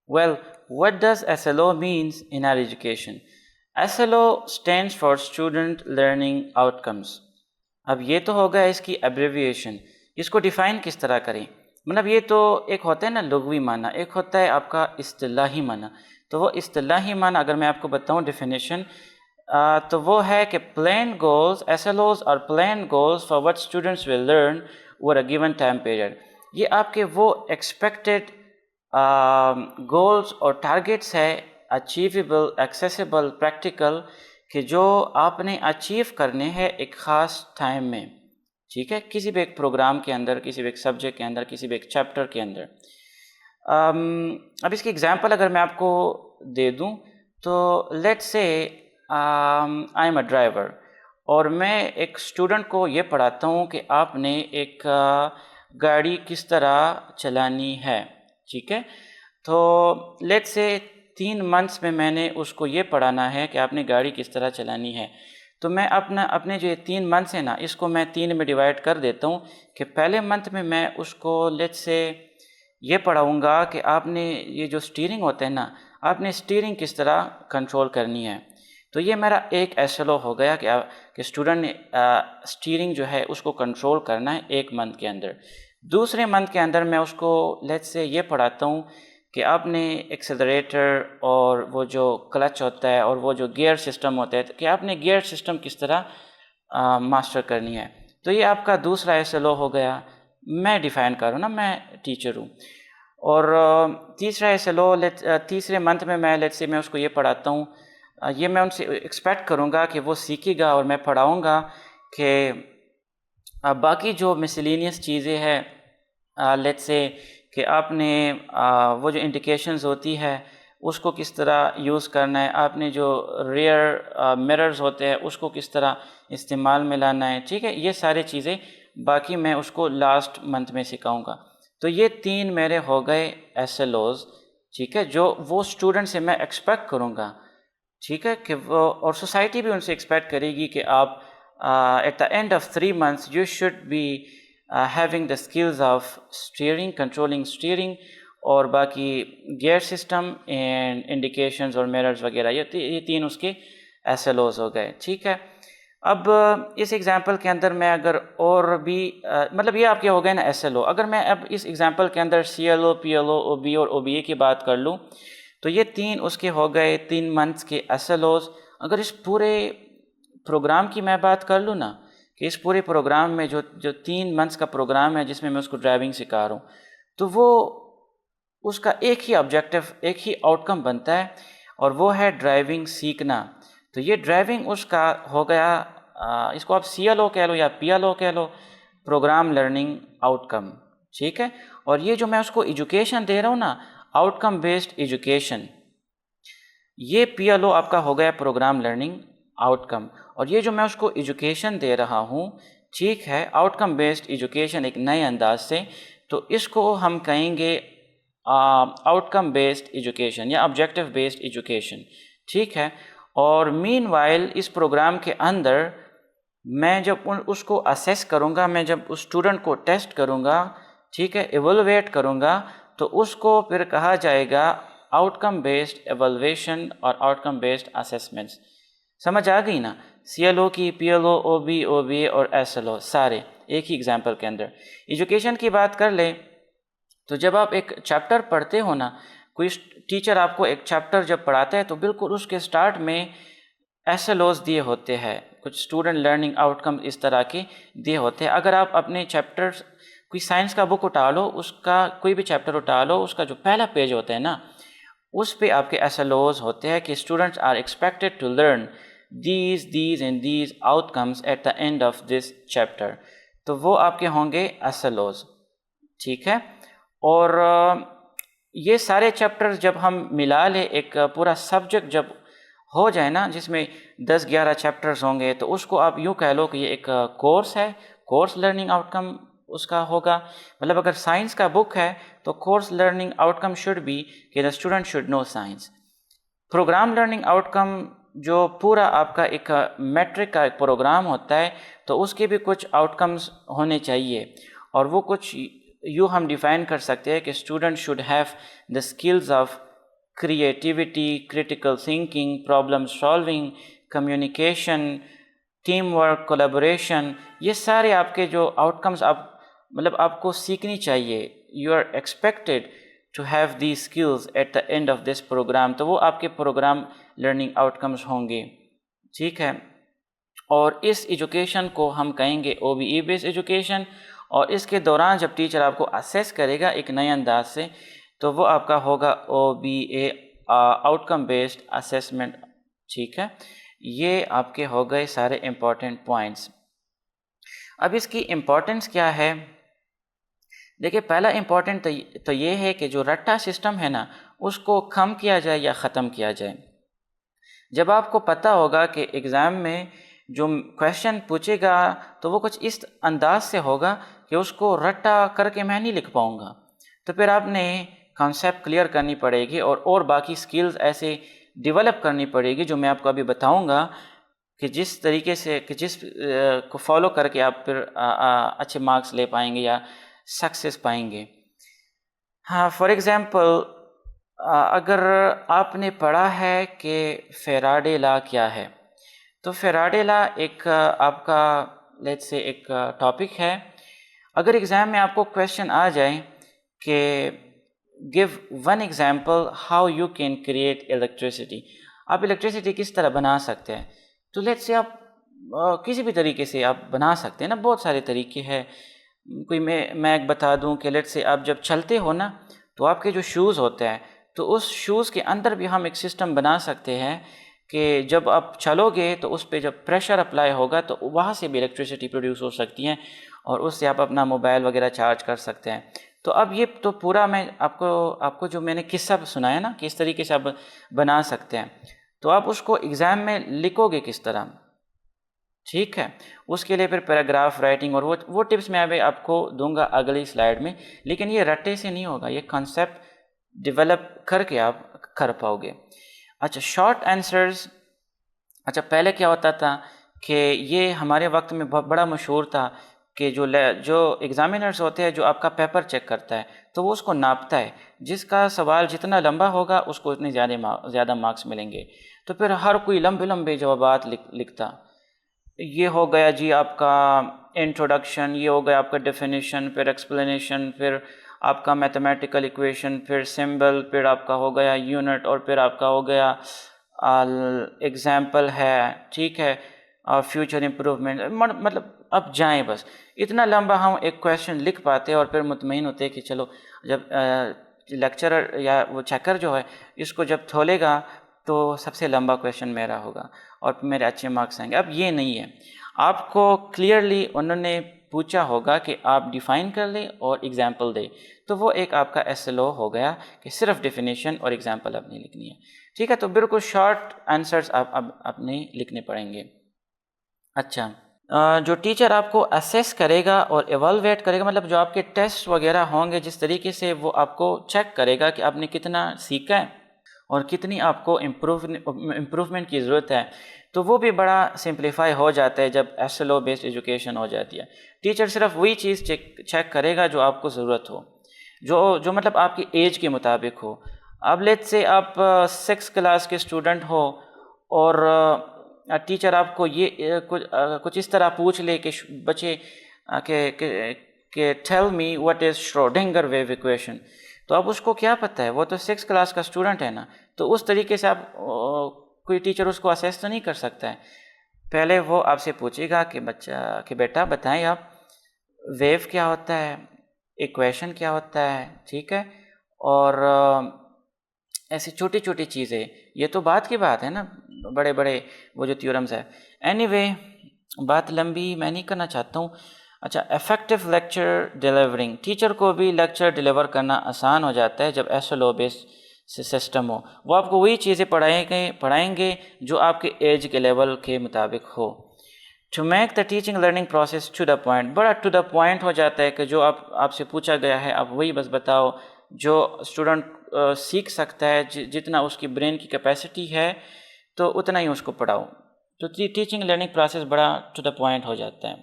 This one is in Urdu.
Well, what does SLO means in our education? SLO stands for Student Learning Outcomes. اب یہ تو ہوگا اس کی ایبریویشن. اس کو ڈیفائن کس طرح کریں؟ مطلب یہ تو ایک ہوتا ہے نا لغوی معنی، ایک ہوتا ہے آپ کا اصطلاحی معنی. تو وہ اصطلاحی معنی اگر میں آپ کو بتاؤں ڈیفینیشن، تو وہ ہے کہ پلان گولز، SLOs اور plan goals for what students will learn over a given time period. یہ آپ کے وہ ایکسپیکٹڈ گولز اور ٹارگیٹس ہے، اچیویبل، ایکسیسیبل، پریکٹیکل، کہ جو آپ نے اچیو کرنے ہیں ایک خاص ٹائم میں. ٹھیک ہے، کسی بھی ایک پروگرام کے اندر، کسی بھی ایک سبجیکٹ کے اندر، کسی بھی ایک چیپٹر کے اندر. اب اس کی ایگزامپل اگر میں آپ کو دے دوں تو لیٹ سے آئی ایم اے ڈرائیور، اور میں ایک اسٹوڈنٹ کو یہ پڑھاتا ہوں کہ آپ نے ایک گاڑی کس طرح چلانی ہے. ٹھیک ہے، تو لیٹ سے 3 منتھس میں نے اس کو یہ پڑھانا ہے کہ آپ نے گاڑی کس طرح چلانی ہے. تو میں اپنے جو 3 منتھس ہیں نا، اس کو میں 3 میں ڈیوائڈ کر دیتا ہوں کہ پہلے منتھ میں اس کو لیٹ سے یہ پڑھاؤں گا کہ آپ نے یہ جو اسٹیئرنگ ہوتا ہے نا، آپ نے اسٹیئرنگ کس طرح کنٹرول کرنی ہے. تو یہ میرا ایک SLO ہو گیا کہ اسٹوڈنٹ نے اسٹیئرنگ جو ہے اس کو کنٹرول کرنا ہے 1 منتھ کے اندر. دوسرے منتھ کے اندر میں اس کو لیٹ سے یہ پڑھاتا ہوں کہ آپ نے ایکسلریٹر اور وہ جو کلچ ہوتا ہے اور وہ جو گیئر سسٹم ہوتا ہے کہ آپ نے گیئر سسٹم کس طرح ماسٹر کرنی ہے. تو یہ آپ کا دوسرا SLO ہو گیا. میں ڈیفائن کر رہا ہوں نا، میں ٹیچر ہوں. اور تیسرا SLO تیسرے منتھ میں لیٹ سے میں اس کو یہ پڑھاتا ہوں، یہ میں ان سے ایکسپیکٹ کروں گا کہ وہ سیکھے گا اور میں پڑھاؤں گا کہ باقی جو مسلینیس چیزیں ہیں لیٹ سے کہ آپ نے وہ جو انڈیکیشنز ہوتی ہے اس کو کس طرح یوز کرنا ہے، آپ نے جو ریئر مررز ہوتے ہیں اس کو کس طرح استعمال میں لانا ہے. ٹھیک ہے، یہ سارے چیزیں باقی میں اس کو لاسٹ منتھ میں سکھاؤں گا. تو یہ 3 میرے ہو گئے SLOs. ٹھیک ہے، جو وہ اسٹوڈنٹ سے میں ایکسپیکٹ کروں گا. ٹھیک ہے، کہ وہ اور سوسائٹی بھی ان سے ایکسپیکٹ کرے گی کہ آپ at the end of 3 months you should be having the skills of steering, controlling steering اور باقی گیئر سسٹم اینڈ انڈیکیشنز اور میررز وغیرہ. یہ 3 اس کے SLOs ہو گئے. ٹھیک ہے، اب اس ایگزامپل کے اندر میں اگر اور بھی مطلب یہ آپ کے ہو گئے نا SLO. اگر میں اب اس ایگزامپل کے اندر CLO, PLO, OB اور OBA کی بات کر لوں تو یہ 3 اس کے ہو گئے 3 months کے SLOs. اگر اس پورے پروگرام کی میں بات کر لوں نا کہ اس پورے پروگرام میں جو 3 months کا پروگرام ہے جس میں اس کو ڈرائیونگ سکھا رہا ہوں، تو وہ اس کا ایک ہی آبجیکٹو، ایک ہی آؤٹ کم بنتا ہے اور وہ ہے ڈرائیونگ سیکھنا. تو یہ ڈرائیونگ اس کا ہو گیا، اس کو آپ CLO کہہ لو یا PLO کہہ لو، پروگرام لرننگ آؤٹ کم. ٹھیک ہے، اور یہ جو میں اس کو ایجوکیشن دے رہا ہوں نا، آؤٹ کم بیسڈ ایجوکیشن، یہ PLO آپ کا ہو گیا پروگرام لرننگ آؤٹ کم. اور یہ جو میں اس کو ایجوکیشن دے رہا ہوں، ٹھیک ہے، آؤٹ کم بیسڈ ایجوکیشن ایک نئے انداز سے، تو اس کو ہم کہیں گے آؤٹ کم بیسڈ ایجوکیشن یا آبجیکٹو بیسڈ ایجوکیشن. ٹھیک ہے، اور مین وائل اس پروگرام کے اندر میں جب اس کو اسیس کروں گا، میں جب اس اسٹوڈنٹ کو ٹیسٹ کروں گا، ٹھیک ہے، ایولویٹ کروں گا، تو اس کو پھر کہا جائے گا آؤٹ کم بیسڈ ایولویشن اور آؤٹ کم بیسڈ اسیسمنٹس. سمجھ آ گئی نا؟ CLO کی، PLO، OB، OBA اور SLO سارے ایک ہی ایگزامپل کے اندر. ایجوکیشن کی بات کر لیں تو جب آپ ایک چیپٹر پڑھتے ہو نا، کوئی ٹیچر آپ کو ایک چیپٹر جب پڑھاتا ہے تو بالکل اس کے سٹارٹ میں SLOs دیے ہوتے ہیں، کچھ اسٹوڈنٹ لرننگ آؤٹ کم اس طرح کے دیے ہوتے ہیں. اگر آپ اپنے چیپٹر، کوئی سائنس کا بک اٹھا لو، اس کا کوئی بھی چیپٹر اٹھا لو، اس کا جو پہلا پیج ہوتا ہے نا، اس پہ آپ کے SLOs ہوتے ہیں کہ students are expected to learn these and these outcomes at the end of this chapter. تو وہ آپ کے ہوں گے SLOs. ٹھیک ہے، اور یہ سارے چیپٹر جب ہم ملا لیں، ایک پورا سبجیکٹ جب ہو جائے نا جس میں 10-11 چیپٹرز ہوں گے، تو اس کو آپ یوں کہہ لو کہ یہ ایک کورس ہے، کورس لرننگ آؤٹ کم اس کا ہوگا. مطلب اگر سائنس کا بک ہے تو course learning outcome should be کہ the student should know science. Programme learning outcome جو پورا آپ کا ایک میٹرک کا ایک پروگرام ہوتا ہے، تو اس کے بھی کچھ آؤٹ کمز ہونے چاہیے، اور وہ کچھ یوں ہم ڈیفائن کر سکتے ہیں کہ student should have the skills of creativity, critical thinking, problem solving, communication, team work, collaboration, یہ سارے آپ کے جو آؤٹ کمز آپ کو سیکھنی چاہیے. You are expected to have the skills at the end of this program. تو وہ آپ کے پروگرام لرننگ آؤٹ کمز ہوں گے. ٹھیک ہے. اور اس ایجوکیشن کو ہم کہیں گے او بی ای بیس ایجوکیشن. اور اس کے دوران جب ٹیچر آپ کو اسیس کرے گا ایک نئے انداز سے تو وہ آپ کا ہوگا او بی اے آؤٹ کم بیسڈ اسیسمنٹ. ٹھیک ہے. یہ آپ کے ہو گئے سارے امپورٹنٹ پوائنٹس. اب اس کی امپورٹنس کیا ہے؟ دیکھیں پہلا امپورٹنٹ تو یہ ہے کہ جو رٹا سسٹم ہے نا اس کو کم کیا جائے یا ختم کیا جائے. جب آپ کو پتہ ہوگا کہ ایگزام میں جو کویشچن پوچھے گا تو وہ کچھ اس انداز سے ہوگا کہ اس کو رٹا کر کے میں نہیں لکھ پاؤں گا، تو پھر آپ نے کانسیپٹ کلیئر کرنی پڑے گی اور باقی سکلز ایسے ڈیولپ کرنی پڑے گی جو میں آپ کو ابھی بتاؤں گا کہ جس طریقے سے کہ جس کو فالو کر کے آپ پھر اچھے مارکس لے پائیں گے یا سکسیس پائیں گے. ہاں فار ایگزامپل اگر آپ نے پڑھا ہے کہ فیراڈے لا کیا ہے، تو فیراڈے لا ایک آپ کا لیٹس سے ایک ٹاپک ہے. اگر ایگزام میں آپ کو کویشچن آ جائے کہ give one example how you can create electricity, آپ الیکٹریسٹی کس طرح بنا سکتے ہیں، تو لیٹس سے آپ کسی بھی طریقے سے آپ بنا سکتے ہیں نا. بہت سارے طریقے ہیں. کوئی میں ایک بتا دوں کہ لیٹس سے آپ جب چلتے ہو نا تو آپ کے جو شوز ہوتے ہیں تو اس شوز کے اندر بھی ہم ایک سسٹم بنا سکتے ہیں کہ جب آپ چلو گے تو اس پہ جب پریشر اپلائی ہوگا تو وہاں سے بھی الیکٹریسٹی پروڈیوس ہو سکتی ہیں اور اس سے آپ اپنا موبائل وغیرہ چارج کر سکتے ہیں. تو اب یہ تو پورا میں آپ کو جو میں نے قصہ سنایا نا کہ اس طریقے سے آپ بنا سکتے ہیں، تو آپ اس کو ایگزام میں لکھو گے کس طرح. ٹھیک ہے. اس کے لیے پھر پیراگراف رائٹنگ اور وہ ٹپس میں ابھی آپ کو دوں گا اگلی سلائیڈ میں، لیکن یہ رٹے سے نہیں ہوگا، یہ کانسیپٹ ڈیولپ کر کے آپ کر پاؤ گے. اچھا شارٹ آنسرز. اچھا پہلے کیا ہوتا تھا کہ یہ ہمارے وقت میں بہت بڑا مشہور تھا کہ جو ایگزامینرز ہوتے ہیں جو آپ کا پیپر چیک کرتا ہے تو وہ اس کو ناپتا ہے، جس کا سوال جتنا لمبا ہوگا اس کو اتنے زیادہ مارکس ملیں گے. تو پھر ہر کوئی لمبے جوابات لکھتا. یہ ہو گیا جی آپ کا انٹروڈکشن، یہ ہو گیا آپ کا ڈیفینیشن، پھر ایکسپلینیشن، پھر آپ کا میتھمیٹیکل ایکویشن، پھر سمبل، پھر آپ کا ہو گیا یونٹ، اور پھر آپ کا ہو گیا ایگزامپل ہے. ٹھیک ہے. فیوچر امپروومنٹ، مطلب اب جائیں بس. اتنا لمبا ہم ایک کویشچن لکھ پاتے اور پھر مطمئن ہوتے کہ چلو جب لیکچرر یا وہ چیکر جو ہے اس کو جب کھولے گا تو سب سے لمبا کویشچن میرا ہوگا اور میرے اچھے مارکس آئیں گے. اب یہ نہیں ہے. آپ کو کلیئرلی انہوں نے پوچھا ہوگا کہ آپ ڈیفائن کر لیں اور ایگزامپل دیں، تو وہ ایک آپ کا ایس ایل او ہو گیا کہ صرف ڈیفینیشن اور ایگزامپل آپ نے لکھنی ہے. ٹھیک ہے. تو بالکل شارٹ آنسرز آپ اب اپنے لکھنے پڑیں گے. اچھا جو ٹیچر آپ کو اسیس کرے گا اور ایوالویٹ کرے گا، مطلب جو آپ کے ٹیسٹ وغیرہ ہوں گے جس طریقے سے وہ آپ کو چیک کرے گا کہ آپ نے کتنا سیکھا ہے اور کتنی آپ کو امپروومنٹ کی ضرورت ہے، تو وہ بھی بڑا سمپلیفائی ہو جاتا ہے جب S L O based education ہو جاتی ہے. ٹیچر صرف وہی چیز چیک کرے گا جو آپ کو ضرورت ہو، جو مطلب آپ کی ایج کے مطابق ہو. اب لیٹ سے آپ 6 کلاس کے اسٹوڈنٹ ہو اور ٹیچر آپ کو یہ کچھ اس طرح پوچھ لے کہ بچے کہ tell me what is Schrodinger wave equation, تو اب اس کو کیا پتہ ہے، وہ تو 6 کلاس کا اسٹوڈنٹ ہے نا. تو اس طریقے سے آپ کوئی ٹیچر اس کو اسیس تو نہیں کر سکتا ہے. پہلے وہ آپ سے پوچھے گا کہ بیٹا بتائیں آپ ویو کیا ہوتا ہے، ایکویشن کیا ہوتا ہے. ٹھیک ہے. اور ایسی چھوٹی چھوٹی چیزیں، یہ تو بات کی بات ہے نا، بڑے وہ جو تھیورمز ہے. اینی وے بات لمبی میں نہیں کرنا چاہتا ہوں. اچھا افیکٹو لیکچر ڈیلیورنگ. ٹیچر کو بھی لیکچر ڈیلیور کرنا آسان ہو جاتا ہے جب ایس ایل او بیس سسٹم ہو. وہ آپ کو وہی چیزیں پڑھائیں گے جو آپ کے ایج کے لیول کے مطابق ہو. To make the teaching learning process to the point. بڑا ٹو دا پوائنٹ ہو جاتا ہے کہ جو آپ سے پوچھا گیا ہے آپ وہی بس بتاؤ. جو اسٹوڈنٹ سیکھ سکتا ہے جتنا اس کی برین کی کیپیسٹی ہے تو اتنا ہی اس کو پڑھاؤ. تو ٹیچنگ لرننگ پروسیس بڑا ٹو دا پوائنٹ ہو جاتا ہے.